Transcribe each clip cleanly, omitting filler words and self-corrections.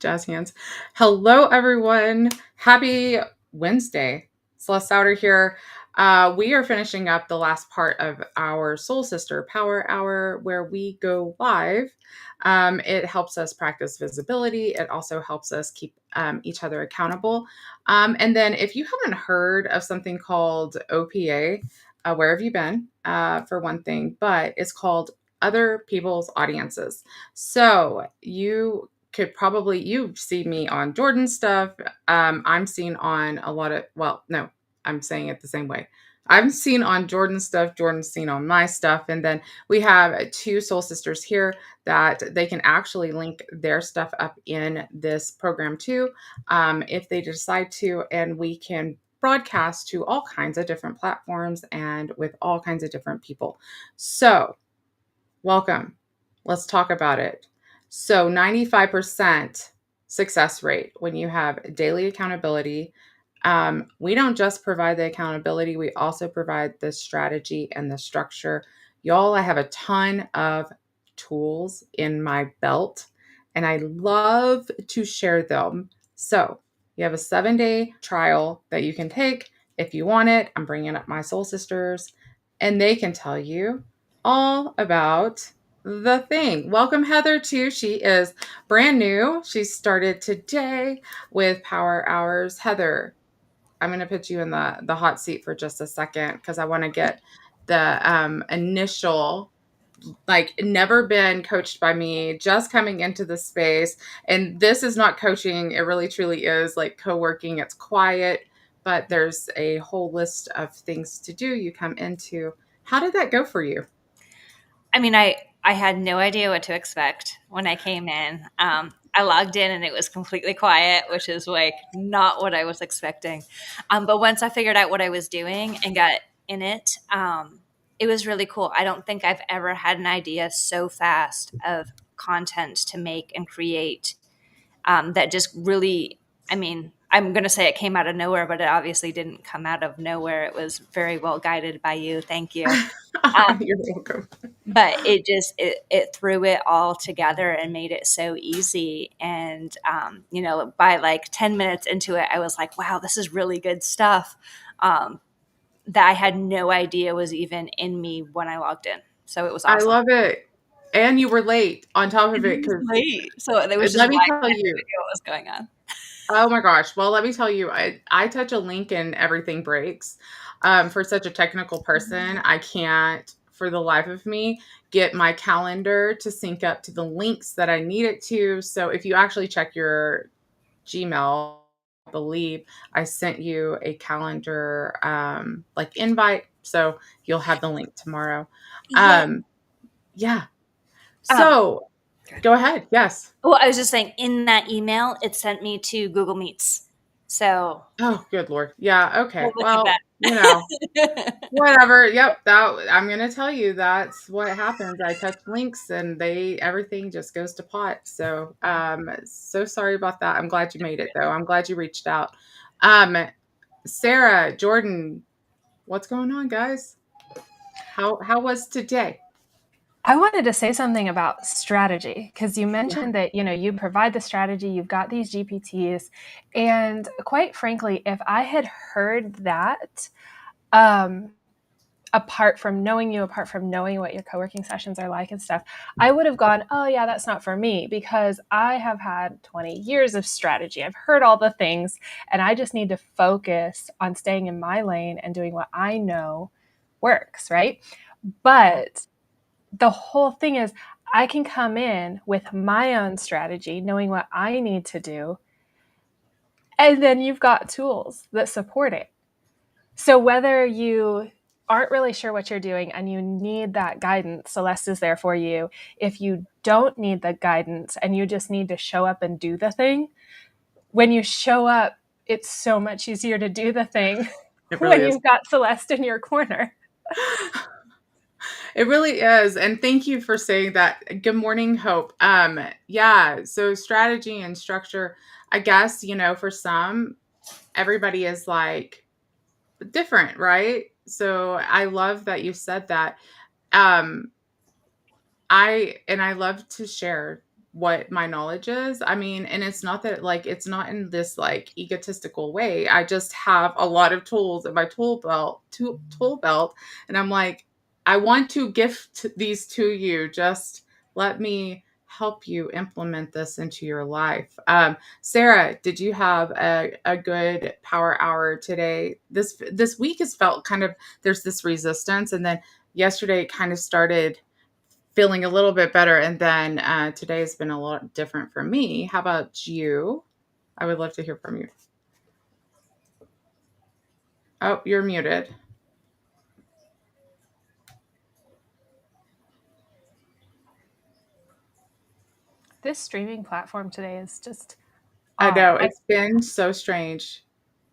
Jazz hands. Hello, everyone. Happy Wednesday. Celeste Souter here. We are finishing up the last part of our Soul Sister Power Hour where we go live. It helps us practice visibility. It also helps us keep each other accountable. And then, if you haven't heard of something called OPA, where have you been, for one thing? But it's called Other People's Audiences. So you see me on Jordan's stuff. I'm seen on a lot of, well, no, I'm saying it the same way. I'm seen on Jordan's stuff. Jordan's seen on my stuff. And then we have two soul sisters here that they can actually link their stuff up in this program too, if they decide to. And we can broadcast to all kinds of different platforms and with all kinds of different people. So, welcome. Let's talk about it. So 95% success rate when you have daily accountability. We don't just provide the accountability, we also provide the strategy and the structure. Y'all, I have a ton of tools in my belt and I love to share them. So you have a 7-day trial that you can take if you want it. I'm bringing up my soul sisters and they can tell you all about the thing. Welcome, Heather, too. She is brand new. She started today with Power Hours. Heather, I'm going to put you in the hot seat for just a second because I want to get the initial, like, never been coached by me, just coming into the space. And this is not coaching. It really, truly is like co-working. It's quiet, but there's a whole list of things to do. You come into. How did that go for you? I mean, I had no idea what to expect when I came in. I logged in and it was completely quiet, which is like not what I was expecting. But once I figured out what I was doing and got in it, it was really cool. I don't think I've ever had an idea so fast of content to make and create that just really, I mean, I'm going to say it came out of nowhere, but it obviously didn't come out of nowhere. It was very well guided by you. Thank you. You're welcome. But it threw it all together and made it so easy. And by like 10 minutes into it, I was like, wow, this is really good stuff, that I had no idea was even in me when I logged in. So it was I awesome. love it. And you were late on top of And it it was because late, so it was just let my me I tell had no you. idea what was going on. Oh my gosh. Well, let me tell you, I touch a link and everything breaks. For such a technical person, I can't, for the life of me, get my calendar to sync up to the links that I need it to. So if you actually check your Gmail, I believe I sent you a calendar like invite. So you'll have the link tomorrow. Yeah. Um, yeah. Um, So go ahead. Yes. well, I was just saying, in that email, it sent me to Google Meets. So Oh, good Lord. Yeah. well, Okay. look at Well, that. whatever. Yep. That I'm gonna tell you that's what happens. I touch links and everything just goes to pot. So so sorry about that. I'm glad you made it though. I'm glad you reached out. Um Sarah, Jordan, what's going on, guys? How was today? I wanted to say something about strategy because you Yeah. mentioned that you provide the strategy, you've got these GPTs, and quite frankly, if I had heard that, um, apart from knowing you, apart from knowing what your co-working sessions are like and stuff, I would have gone, oh yeah, that's not for me because I have had 20 years of strategy. I've heard all the things and I just need to focus on staying in my lane and doing what I know works, right? But the whole thing is I can come in with my own strategy, knowing what I need to do, and then you've got tools that support it. So whether you aren't really sure what you're doing and you need that guidance, Celeste is there for you. If you don't need the guidance and you just need to show up and do the thing, when you show up, it's so much easier to do the thing It really when is. you've got Celeste in your corner. It really is. And thank you for saying that. Good morning, Hope. Yeah, so strategy and structure, I guess, for some, everybody is like different, right? So I love that you said that. Um, I love to share. what my knowledge is. I mean, and it's not that like it's not in this like egotistical way. I just have a lot of tools in my tool belt, and I'm like, I want to gift these to you. Just let me help you implement this into your life. Sarah, did you have a good power hour today? This week has felt kind of, there's this resistance, and then yesterday it kind of started feeling a little bit better. And then today has been a lot different for me. How about you? I would love to hear from you. Oh, you're muted. This streaming platform today is just I odd. know it's been so strange.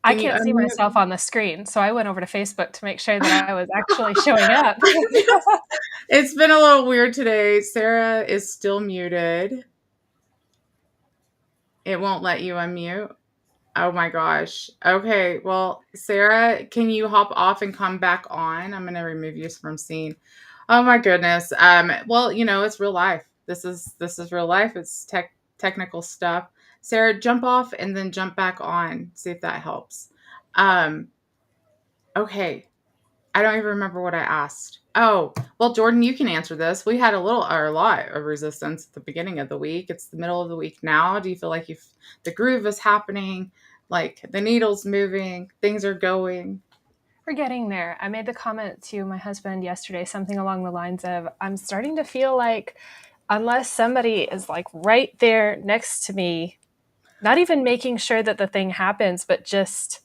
I Can you can't see unmute? myself on the screen, so I went over to Facebook to make sure that I was actually showing up. Yes. It's been a little weird today. Sarah is still muted. It won't let you unmute. Oh my gosh. Okay. Well, Sarah, can you hop off and come back on? I'm going to remove you from scene. Oh my goodness. Well, it's real life. This is real life. It's technical stuff. Sarah, jump off and then jump back on. See if that helps. Um, okay. I don't even remember what I asked. Oh, well, Jordan, you can answer this. We had a little or a lot of resistance at the beginning of the week. It's the middle of the week now. Do you feel like the groove is happening? Like the needle's moving, things are going? We're getting there. I made the comment to my husband yesterday, something along the lines of, I'm starting to feel like unless somebody is like right there next to me, not even making sure that the thing happens, but just,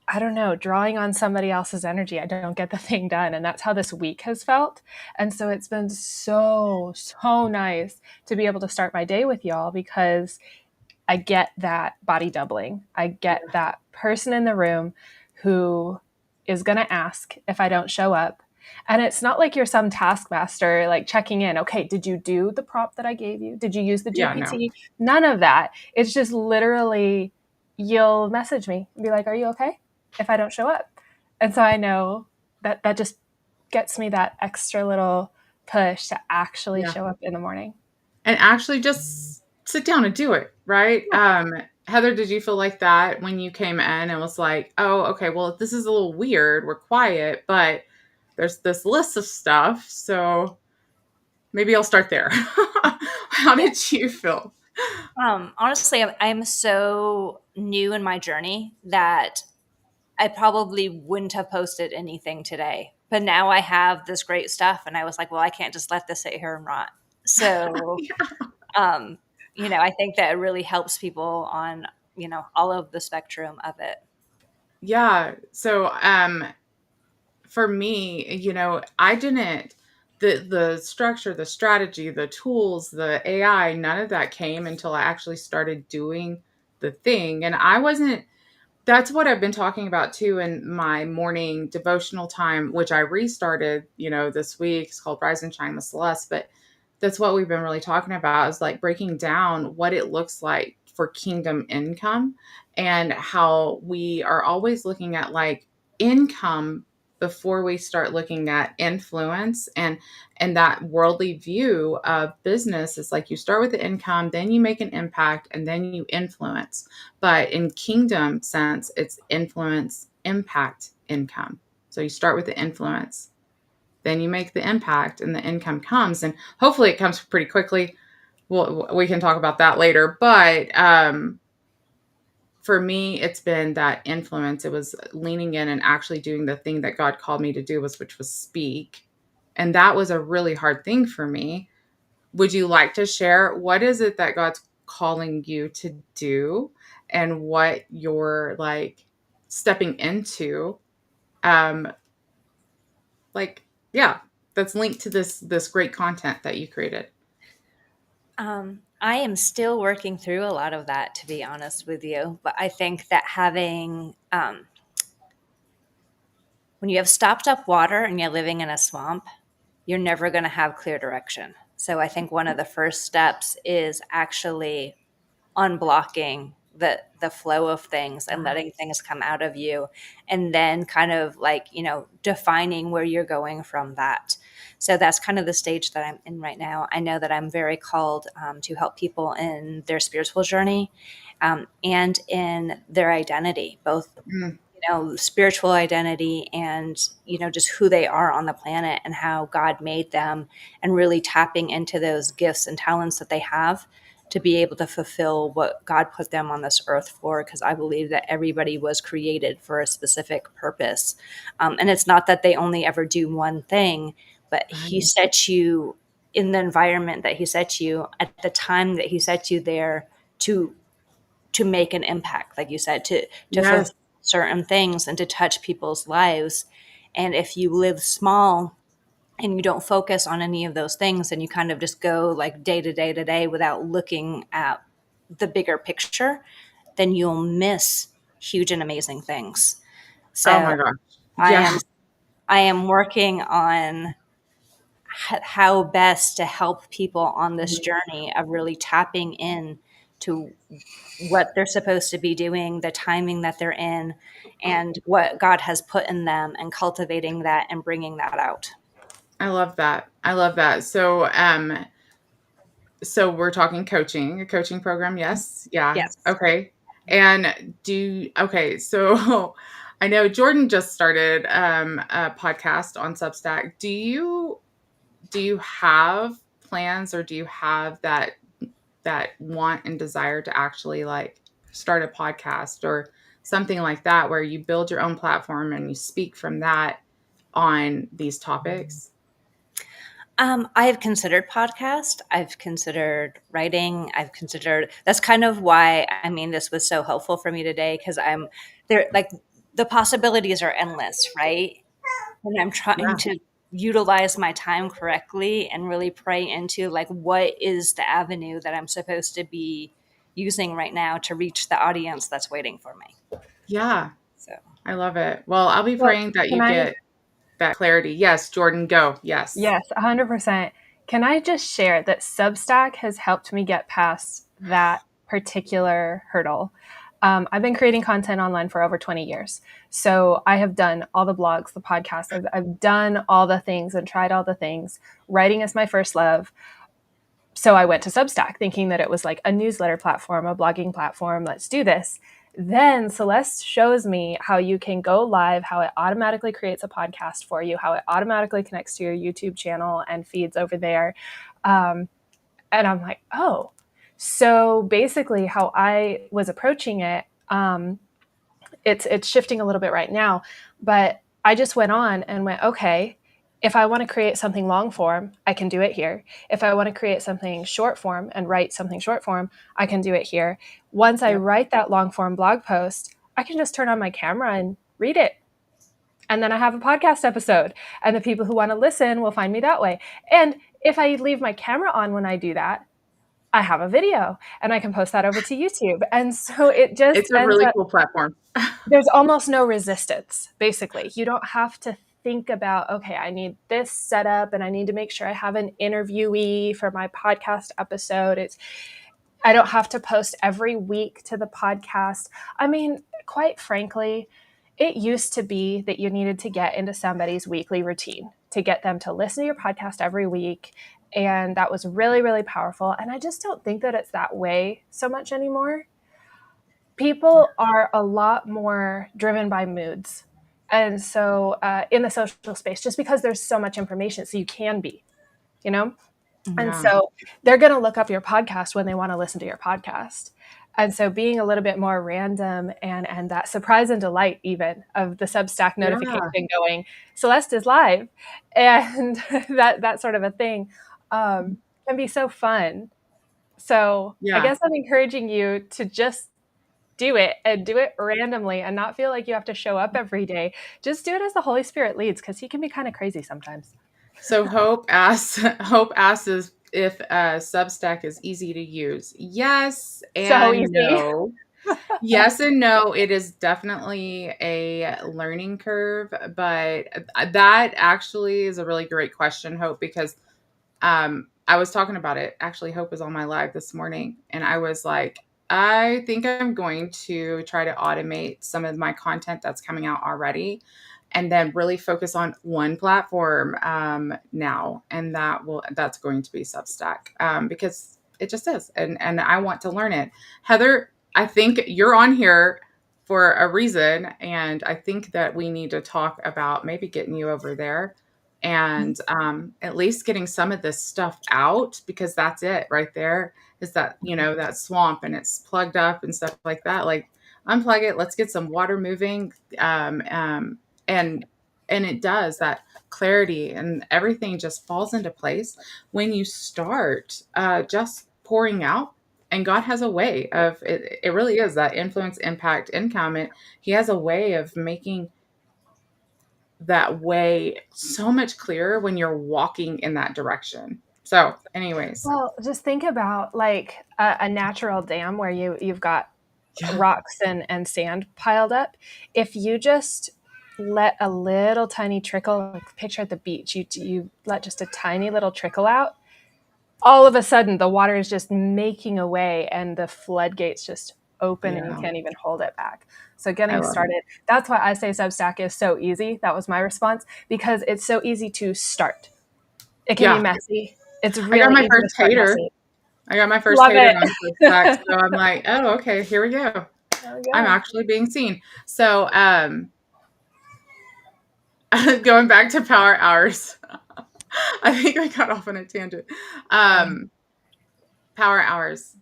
I don't know, drawing on somebody else's energy, I don't get the thing done. And that's how this week has felt. And so it's been so, so nice to be able to start my day with y'all because I get that body doubling. I get that person in the room who is going to ask if I don't show up. And it's not like you're some taskmaster, like checking in. Okay, did you do the prompt that I gave you? Did you use the Yeah, no. GPT? None of that. It's just literally, you'll message me and be like, are you okay if I don't show up? And so I know that just gets me that extra little push to actually Yeah. show up in the morning. And actually just sit down and do it, right? Heather, did you feel like that when you came in and was like, oh, okay, well, this is a little weird. We're quiet, but there's this list of stuff. So maybe I'll start there. How Yeah. did you feel? Honestly, I'm so new in my journey that I probably wouldn't have posted anything today. But now I have this great stuff, and I was like, well, I can't just let this sit here and rot. So, um, I think that it really helps people on, all of the spectrum of it. Yeah. So for me, I didn't the structure, the strategy, the tools, the AI, none of that came until I actually started doing the thing. And I wasn't that's what I've been talking about too in my morning devotional time, which I restarted, this week. It's called Rise and Shine with Celeste. But that's what we've been really talking about is like breaking down what it looks like for kingdom income and how we are always looking at like income before we start looking at influence and that worldly view of business is like you start with the income, then you make an impact, and then you influence. But in kingdom sense, it's influence, impact, income. So you start with the influence, then you make the impact, and the income comes. And hopefully it comes pretty quickly. We can talk about that later. But for me, it's been that influence. It was leaning in and actually doing the thing that God called me to do, which was speak. And that was a really hard thing for me. Would you like to share what is it that God's calling you to do and what you're like stepping into? Um, like, yeah, that's linked to this great content that you created. I am still working through a lot of that, to be honest with you. But I think that having, when you have stopped up water and you're living in a swamp, you're never going to have clear direction. So I think one of the first steps is actually unblocking the flow of things and letting things come out of you, and then kind of like defining where you're going from that. So that's kind of the stage that I'm in right now. I know that I'm very called to help people in their spiritual journey and in their identity, both Mm, spiritual identity and, just who they are on the planet and how God made them, and really tapping into those gifts and talents that they have to be able to fulfill what God put them on this earth for. Because I believe that everybody was created for a specific purpose. And it's not that they only ever do one thing, but He right. set you in the environment that He set you at the time that He set you there to make an impact, like you said, to fulfill Yes. certain things and to touch people's lives. And if you live small and you don't focus on any of those things, and you kind of just go like day to day to day without looking at the bigger picture, then you'll miss huge and amazing things. Oh So my gosh. I am Yes. I am working on how best to help people on this journey of really tapping in to what they're supposed to be doing, the timing that they're in, and what God has put in them, and cultivating that and bringing that out. I love that. I love that. So we're talking coaching, a coaching program. Yes. Yeah. Yes. Okay. And okay. So I know Jordan just started a podcast on Substack. Do you have plans, or do you have that want and desire to actually like start a podcast or something like that, where you build your own platform and you speak from that on these topics? I have considered podcast. I've considered writing. I've considered, that's kind of why, I mean, this was so helpful for me today, because I'm there, like the possibilities are endless, right? And I'm trying Yeah. to utilize my time correctly and really pray into like what is the avenue that I'm supposed to be using right now to reach the audience that's waiting for me. Yeah. So I love it. Well, I'll be Well, praying that can you I? get that clarity. Yes, Jordan, go. Yes. Yes, 100%. Can I just share that Substack has helped me get past that particular hurdle? I've been creating content online for over 20 years. So I have done all the blogs, the podcasts, I've done all the things and tried all the things. Writing is my first love. So I went to Substack thinking that it was like a newsletter platform, a blogging platform. Let's do this. Then Celeste shows me how you can go live, how it automatically creates a podcast for you, how it automatically connects to your YouTube channel and feeds over there. Um, and I'm like, oh. So basically, how I was approaching it, it's shifting a little bit right now, but I just went on and went, okay, if I want to create something long form, I can do it here. If I want to create something short form and write something short form, I can do it here. Once I Yep. write that long form blog post, I can just turn on my camera and read it. And then I have a podcast episode, and the people who want to listen will find me that way. And if I leave my camera on when I do that, I have a video and I can post that over to YouTube. And so it just It's a ends really up, cool platform. there's almost no resistance, basically. You don't have to think about, okay, I need this set up and I need to make sure I have an interviewee for my podcast episode. I don't have to post every week to the podcast. I mean, quite frankly, it used to be that you needed to get into somebody's weekly routine to get them to listen to your podcast every week. And that was really, really powerful. And I just don't think that it's that way so much anymore. People are a lot more driven by moods. And so in the social space, just because there's so much information, so you can be, you know? And Yeah. so they're going to look up your podcast when they want to listen to your podcast. And so being a little bit more random and that surprise and delight even of the Substack Yeah. notification going, Celeste is live, and that sort of a thing can be so fun. So I Yeah. guess I'm encouraging you to just do it and do it randomly and not feel like you have to show up every day. Just do it as the Holy Spirit leads, because he can be kind of crazy sometimes. So Hope asks if Substack is easy to use. Yes So and easy. no. Yes and no. It is definitely a learning curve, but that actually is a really great question, Hope, because I was talking about it. Actually, Hope was on my live this morning, and I was like, I think I'm going to try to automate some of my content that's coming out already. and then really focus on one platform now, and that's going to be Substack, because it just is, and I want to learn it. Heather, I think you're on here for a reason, and I think that we need to talk about maybe getting you over there and at least getting some of this stuff out, because that's it right there, is that, that swamp, and it's plugged up and stuff like that. Like, unplug it, let's get some water moving. And it does that, clarity and everything just falls into place when you start just pouring out. And God has a way of it. It really is that influence, impact, income. He has a way of making that way so much clearer when you're walking in that direction. So, anyways, Well, just think about like a natural dam where you've got yeah, rocks and sand piled up. If you just let a little tiny trickle, like picture at the beach, you let just a tiny little trickle out, all of a sudden the water is just making a way and the floodgates just open and you yeah, can't even hold it back. So I getting love it. started, that's why I say Substack is so easy. That was my response, because it's so easy to start. It can be Yeah, messy. It's I got really my easy to first start hater. messy. I got my first Love hater it. on Substack, so I'm like, oh, okay, here we go. There we I'm go. actually being seen. So, going back to power hours, I think I got off on a tangent. Um, Power hours.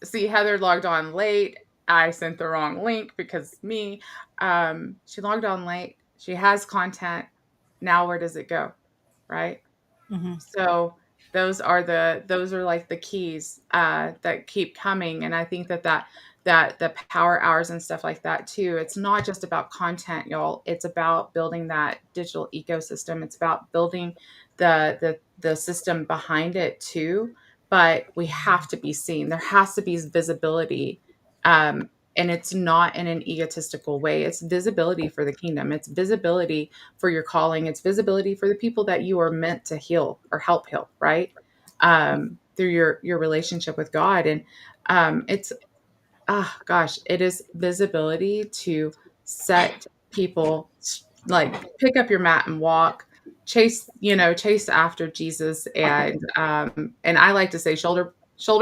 See, Heather logged on late. I sent the wrong link because me. She logged on late. She has content. Now, where does it go? Right. Mm-hmm. So those are like the keys that keep coming, and I think that the power hours and stuff like that too. It's not just about content, y'all. It's about building that digital ecosystem. It's about building the system behind it too. But we have to be seen. There has to be visibility. And it's not in an egotistical way. It's visibility for the kingdom. It's visibility for your calling. It's visibility for the people that you are meant to heal or help heal, right? Through your relationship with God. And it's gosh, it is visibility to set people, like, pick up your mat and walk, chase after Jesus. And I like to say shoulder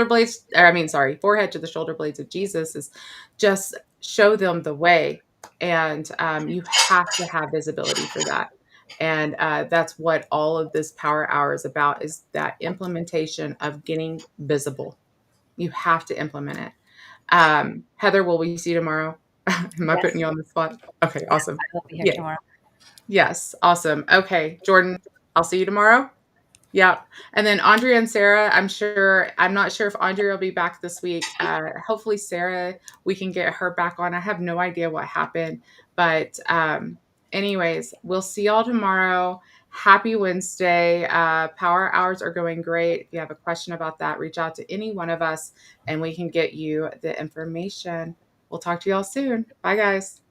blades, or I mean, sorry, forehead to the shoulder blades of Jesus, is just show them the way. And you have to have visibility for that. And that's what all of this power hour is about, is that implementation of getting visible. You have to implement it. Heather, will we see you tomorrow? Am I putting Yes. you on the spot? Okay, Yes. awesome. I will be here Yeah. tomorrow. Yes, awesome. Okay, Jordan, I'll see you tomorrow. Yeah. And then Andrea and Sarah, I'm not sure if Andrea will be back this week. Hopefully Sarah, we can get her back on. I have no idea what happened. But anyways, we'll see y'all tomorrow. Happy Wednesday. Power hours are going great. If you have a question about that, reach out to any one of us and we can get you the information. We'll talk to y'all soon. Bye, guys.